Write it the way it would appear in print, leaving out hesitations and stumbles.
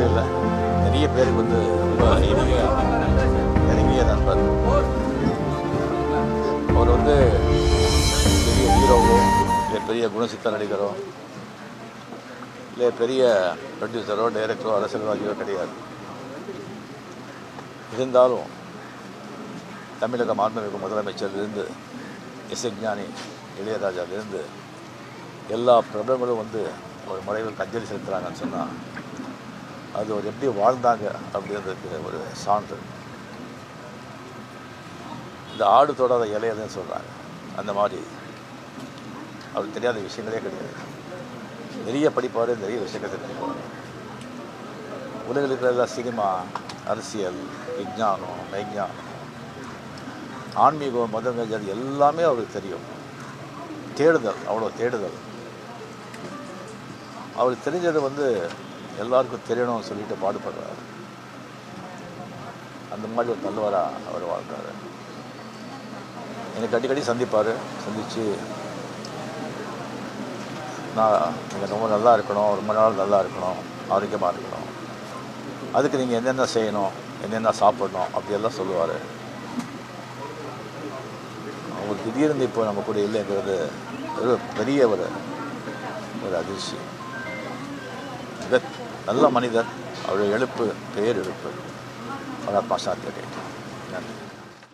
இல்லை, நிறைய பேருக்கு வந்து ரொம்ப நெருங்கிய நண்பர். அவர் வந்து பெரிய ஹீரோவோ இல்லை பெரிய குணசித்த நடிகரோ இல்லை பெரிய ப்ரொடியூசரோ டைரக்டரோ அரசியல்வாதியோ கிடையாது. இருந்தாலும் தமிழக மாண்புமிகு முதலமைச்சர்லேருந்து இசைஞானி இளையராஜாவிலேருந்து எல்லா பிரபலங்களும் வந்து ஒரு மறைவுக்கு அஞ்சலி செலுத்துகிறாங்கன்னு சொன்னால் அது ஒரு எப்படி வாழ்ந்தாங்க அப்படின்றதுக்கு ஒரு சான்று. இந்த ஆடு தொடாத இலையதுன்னு சொல்கிறாங்க, அந்த மாதிரி அவருக்கு தெரியாத விஷயங்களே கிடையாது. நிறைய படிப்பார், நிறைய விஷயங்கள் தெரிஞ்சுக்குவார். உலகில் இருக்கிற சினிமா, அரசியல், விஞ்ஞானம், மெய்ஞானம், ஆன்மீகம், மதங்கள், அது எல்லாமே அவருக்கு தெரியும். தேடுதல், அவ்வளோ தேடுதல். அவருக்கு தெரிஞ்சது வந்து எல்லாருக்கும் தெரியணும்னு சொல்லிட்டு பாடுபடுறாரு. அந்த மாதிரி ஒரு நல்லவராக அவர் வாழ்ந்தார். எனக்கு அடிக்கடி சந்திப்பார். சந்தித்து நான் நீங்கள் ரொம்ப நல்லா இருக்கணும், ரொம்ப நாள் நல்லா இருக்கணும், ஆரோக்கியமாக இருக்கணும், அதுக்கு நீங்கள் என்னென்ன செய்யணும், என்னென்ன சாப்பிடணும் அப்படியெல்லாம் சொல்லுவார். அவர் திடீர்னு இப்போ நம்ம கூட இல்லைங்கிறது ஒரு பெரிய ஒரு அதிர்ச்சி. மிக நல்ல மனிதர். அவருடைய எழுப்பு பேர் எழுப்பு. மகாத்மா சாந்தி. நன்றி.